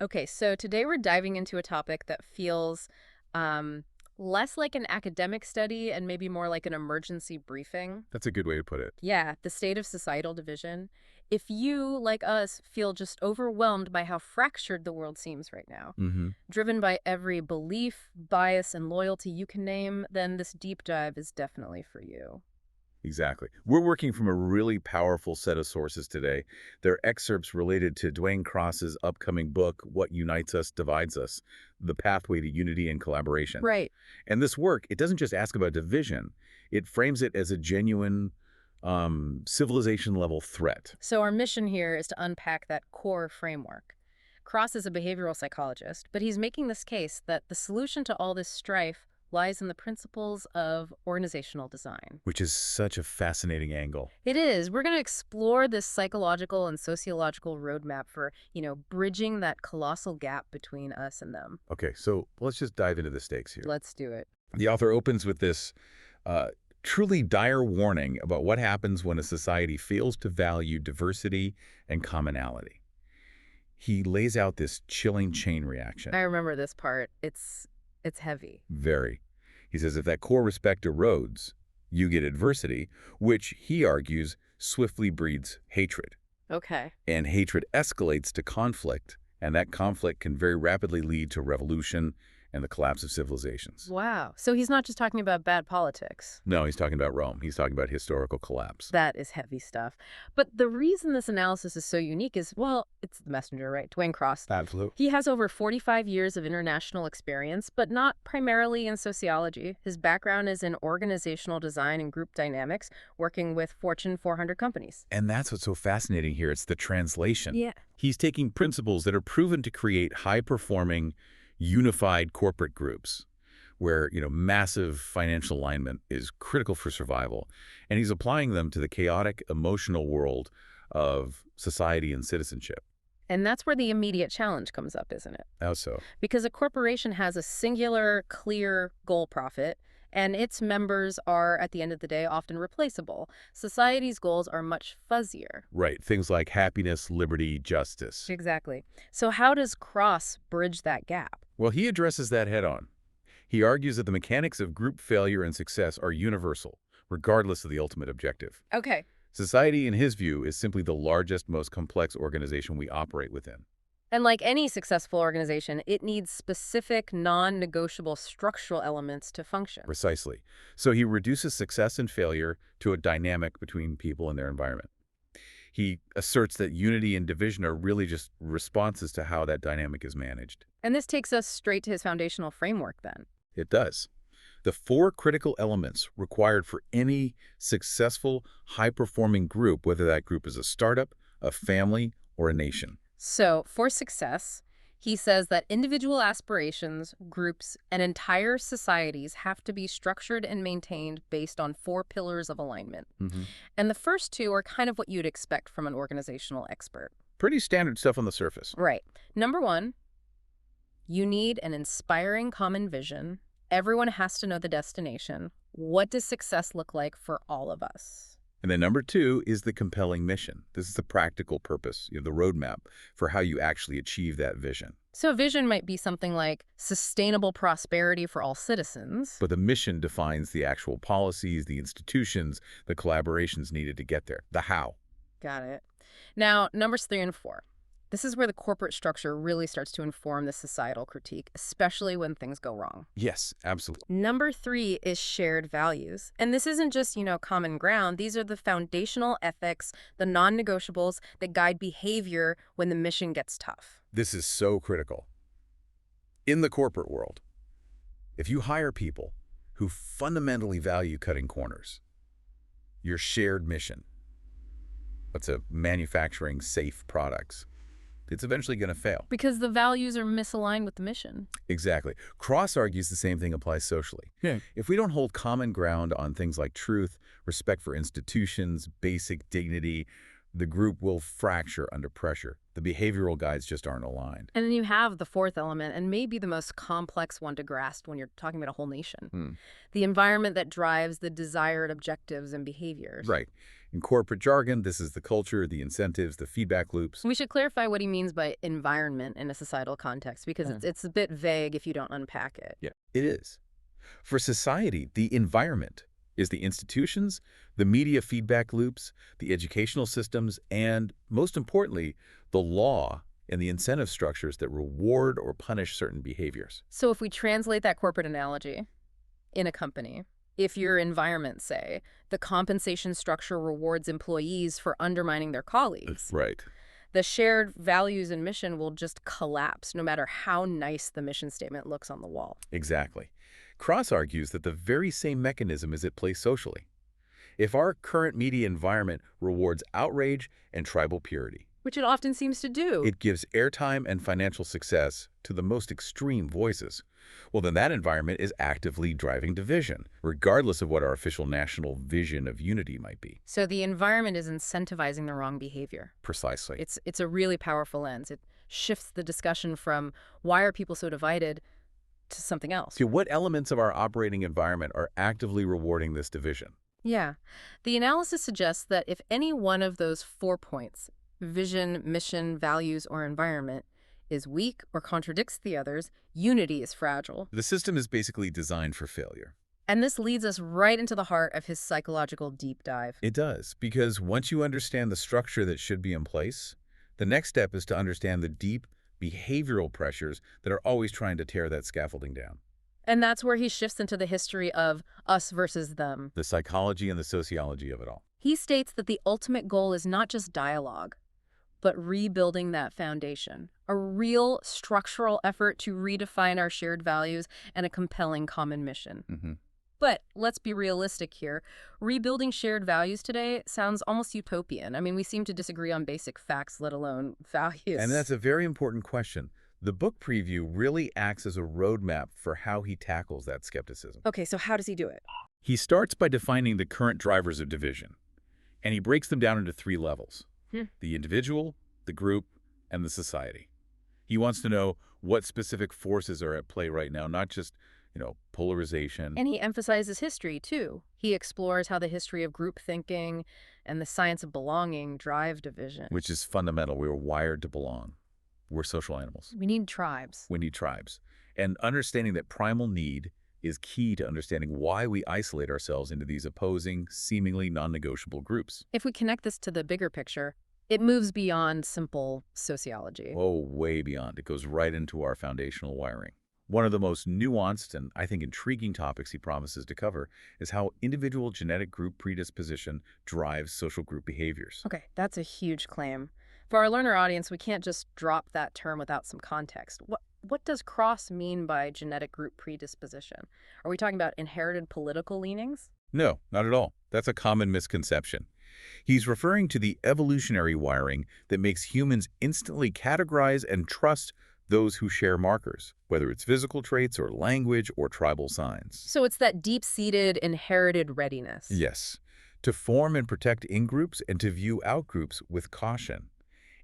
Okay, so today we're diving into a topic that feels um, less like an academic study and maybe more like an emergency briefing. That's a good way to put it. Yeah, the state of societal division. If you, like us, feel just overwhelmed by how fractured the world seems right now, Hmm. driven by every belief, bias, and loyalty you can name, then this deep dive is definitely for you. Exactly. We're working from a really powerful set of sources today. They're excerpts related to Duane Cross's upcoming book, What Unites Us, Divides Us, The Pathway to Unity and Collaboration. Right. And this work, it doesn't just ask about division. It frames it as a genuine civilization-level threat. So our mission here is to unpack that core framework. Cross is a behavioral psychologist, but he's making this case that the solution to all this strife lies in the principles of organizational design. Which is such a fascinating angle. It is. We're going to explore this psychological and sociological roadmap for, bridging that colossal gap between us and them. Okay, so let's just dive into the stakes here. Let's do it. The author opens with this uh, truly dire warning about what happens when a society fails to value diversity and commonality. He lays out this chilling chain reaction. I remember this part. It's heavy. Very. He says if that core respect erodes, you get adversity, which, he argues, swiftly breeds hatred. Okay. And hatred escalates to conflict, and that conflict can very rapidly lead to revolution and the collapse of civilizations. Wow. So he's not just talking about bad politics. No, he's talking about Rome. He's talking about historical collapse. That is heavy stuff. But the reason this analysis is so unique is, well, it's the messenger, right? Duane Cross. Absolutely. He has over 45 years of international experience, but not primarily in sociology. His background is in organizational design and group dynamics, working with Fortune 400 companies. And that's what's so fascinating here. It's the translation. Yeah. He's taking principles that are proven to create high-performing, unified corporate groups where, massive financial alignment is critical for survival. And he's applying them to the chaotic, emotional world of society and citizenship. And that's where the immediate challenge comes up, isn't it? How so? Because a corporation has a singular, clear goal profit, and its members are, at the end of the day, often replaceable. Society's goals are much fuzzier. Right. Things like happiness, liberty, justice. Exactly. So how does Cross bridge that gap? Well, he addresses that head-on. He argues that the mechanics of group failure and success are universal, regardless of the ultimate objective. Okay. Society, in his view, is simply the largest, most complex organization we operate within. And like any successful organization, it needs specific, non-negotiable structural elements to function. Precisely. So he reduces success and failure to a dynamic between people and their environment. He asserts that unity and division are really just responses to how that dynamic is managed. And this takes us straight to his foundational framework then. It does. The four critical elements required for any successful, high-performing group, whether that group is a startup, a family, or a nation. So, for success, he says that individual aspirations, groups, and entire societies have to be structured and maintained based on four pillars of alignment. And the first two are kind of what you'd expect from an organizational expert. Pretty standard stuff on the surface. Right. Number one, you need an inspiring common vision. Everyone has to know the destination. What does success look like for all of us? And then number two is the compelling mission. This is the practical purpose, the roadmap for how you actually achieve that vision. So a vision might be something like sustainable prosperity for all citizens. But the mission defines the actual policies, the institutions, the collaborations needed to get there, the how. Got it. Now, numbers 3 and 4. This is where the corporate structure really starts to inform the societal critique, especially when things go wrong. Yes, absolutely. Number 3 is shared values. And this isn't just, common ground. These are the foundational ethics, the non-negotiables that guide behavior when the mission gets tough. This is so critical. In the corporate world, if you hire people who fundamentally value cutting corners, your shared mission, let's say manufacturing safe products, it's eventually going to fail. Because the values are misaligned with the mission. Exactly. Cross argues the same thing applies socially. Yeah. If we don't hold common ground on things like truth, respect for institutions, basic dignity, the group will fracture under pressure. The behavioral guides just aren't aligned. And then you have the fourth element, and maybe the most complex one to grasp when you're talking about a whole nation. The environment that drives the desired objectives and behaviors. Right. In corporate jargon, this is the culture, the incentives, the feedback loops. We should clarify what he means by environment in a societal context, because it's a bit vague if you don't unpack it. Yeah, it is. For society, the environment is the institutions, the media feedback loops, the educational systems, and, most importantly, the law and the incentive structures that reward or punish certain behaviors. So if we translate that corporate analogy in a company, if your environment, say, the compensation structure rewards employees for undermining their colleagues, Right. the shared values and mission will just collapse no matter how nice the mission statement looks on the wall. Exactly. Cross argues that the very same mechanism is at play socially. If our current media environment rewards outrage and tribal purity, Which it often seems to do. it gives airtime and financial success to the most extreme voices, well, then that environment is actively driving division, regardless of what our official national vision of unity might be. So the environment is incentivizing the wrong behavior. Precisely. It's a really powerful lens. It shifts the discussion from why are people so divided to something else. So what elements of our operating environment are actively rewarding this division? Yeah. The analysis suggests that if any one of those 4 points, vision, mission, values, or environment, is weak or contradicts the others, unity is fragile. The system is basically designed for failure. And this leads us right into the heart of his psychological deep dive. It does, because once you understand the structure that should be in place, the next step is to understand the deep behavioral pressures that are always trying to tear that scaffolding down. And that's where he shifts into the history of us versus them. The psychology and the sociology of it all. He states that the ultimate goal is not just dialogue, but rebuilding that foundation, a real structural effort to redefine our shared values and a compelling common mission. But let's be realistic here. Rebuilding shared values today sounds almost utopian. I mean, we seem to disagree on basic facts, let alone values. And that's a very important question. The book preview really acts as a roadmap for how he tackles that skepticism. Okay, so how does he do it? He starts by defining the current drivers of division, and he breaks them down into 3 levels: the individual, the group, and the society. He wants to know what specific forces are at play right now, not just, polarization. And he emphasizes history, too. He explores how the history of group thinking and the science of belonging drive division. Which is fundamental. We were wired to belong. We're social animals. We need tribes. We need tribes. And understanding that primal need is key to understanding why we isolate ourselves into these opposing, seemingly non-negotiable groups. If we connect this to the bigger picture, it moves beyond simple sociology. Oh, way beyond. It goes right into our foundational wiring. One of the most nuanced and, I think, intriguing topics he promises to cover is how individual genetic group predisposition drives social group behaviors. Okay, that's a huge claim. For our learner audience, we can't just drop that term without some context. What does Cross mean by genetic group predisposition? Are we talking about inherited political leanings? No, not at all. That's a common misconception. He's referring to the evolutionary wiring that makes humans instantly categorize and trust those who share markers, whether it's physical traits or language or tribal signs. So it's that deep-seated inherited readiness. Yes, to form and protect in-groups and to view out-groups with caution.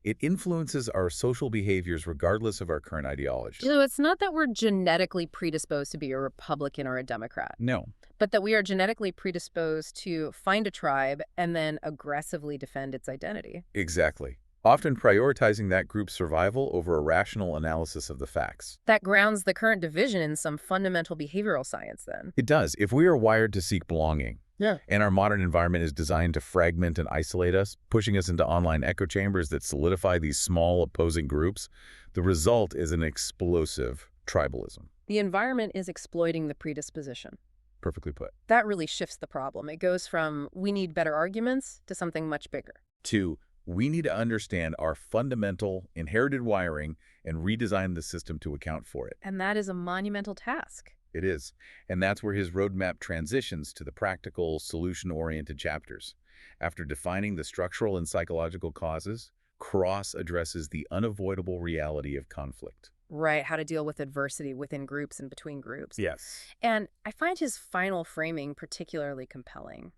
It influences our social behaviors regardless of our current ideology. So it's not that we're genetically predisposed to be a Republican or a Democrat. No. But that we are genetically predisposed to find a tribe and then aggressively defend its identity. Exactly. Often prioritizing that group's survival over a rational analysis of the facts. That grounds the current division in some fundamental behavioral science, then. It does. If we are wired to seek belonging, Yeah. and our modern environment is designed to fragment and isolate us, pushing us into online echo chambers that solidify these small opposing groups, the result is an explosive tribalism. The environment is exploiting the predisposition. Perfectly put. That really shifts the problem. It goes from we need better arguments to something much bigger. 2, we need to understand our fundamental inherited wiring and redesign the system to account for it. And that is a monumental task. It is. And that's where his roadmap transitions to the practical, solution-oriented chapters. After defining the structural and psychological causes, Cross addresses the unavoidable reality of conflict. Right, how to deal with adversity within groups and between groups. Yes. And I find his final framing particularly compelling.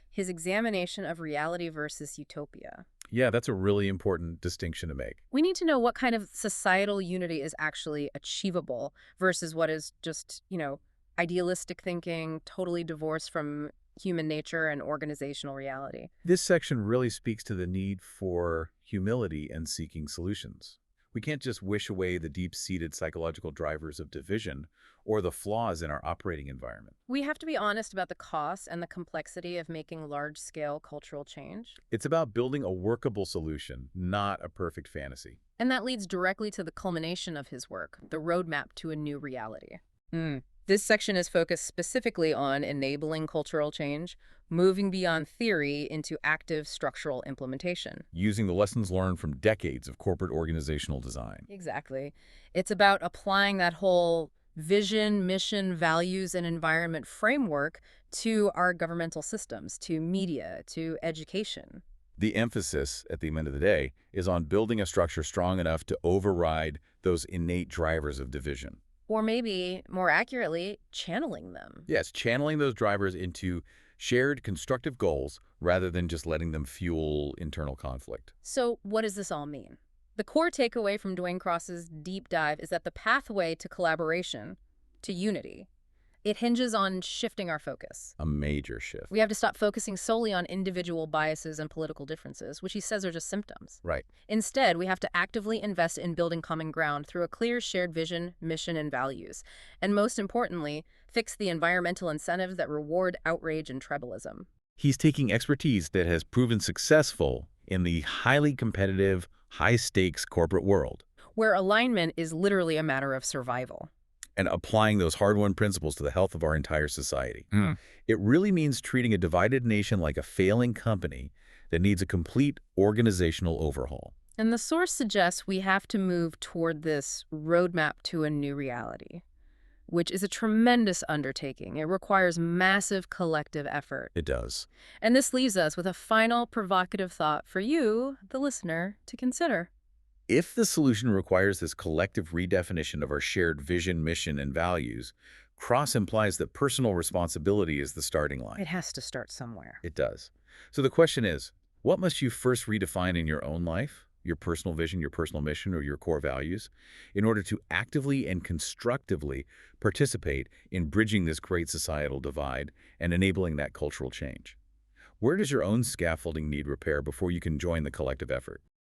His examination of reality versus utopia. Yeah, that's a really important distinction to make. We need to know what kind of societal unity is actually achievable versus what is just, idealistic thinking, totally divorced from human nature and organizational reality. This section really speaks to the need for humility and seeking solutions. We can't just wish away the deep-seated psychological drivers of division or the flaws in our operating environment. We have to be honest about the cost and the complexity of making large-scale cultural change. It's about building a workable solution, not a perfect fantasy. And that leads directly to the culmination of his work, the roadmap to a new reality. This section is focused specifically on enabling cultural change, moving beyond theory into active structural implementation. Using the lessons learned from decades of corporate organizational design. Exactly. It's about applying that whole vision, mission, values, and environment framework to our governmental systems, to media, to education. The emphasis, at the end of the day, is on building a structure strong enough to override those innate drivers of division. Or maybe, more accurately, channeling them. Yes, channeling those drivers into shared constructive goals rather than just letting them fuel internal conflict. So what does this all mean? The core takeaway from Duane Cross's deep dive is that the pathway to collaboration, to unity, it hinges on shifting our focus. A major shift. We have to stop focusing solely on individual biases and political differences, which he says are just symptoms. Right. Instead, we have to actively invest in building common ground through a clear shared vision, mission, and values. And most importantly, fix the environmental incentives that reward outrage and tribalism. He's taking expertise that has proven successful in the highly competitive, high-stakes corporate world, where alignment is literally a matter of survival, and applying those hard-won principles to the health of our entire society. It really means treating a divided nation like a failing company that needs a complete organizational overhaul. And the source suggests we have to move toward this roadmap to a new reality, which is a tremendous undertaking. It requires massive collective effort. It does. And this leaves us with a final provocative thought for you, the listener, to consider. If the solution requires this collective redefinition of our shared vision, mission, and values, Cross implies that personal responsibility is the starting line. It has to start somewhere. It does. So the question is, what must you first redefine in your own life, your personal vision, your personal mission, or your core values, in order to actively and constructively participate in bridging this great societal divide and enabling that cultural change? Where does your own scaffolding need repair before you can join the collective effort?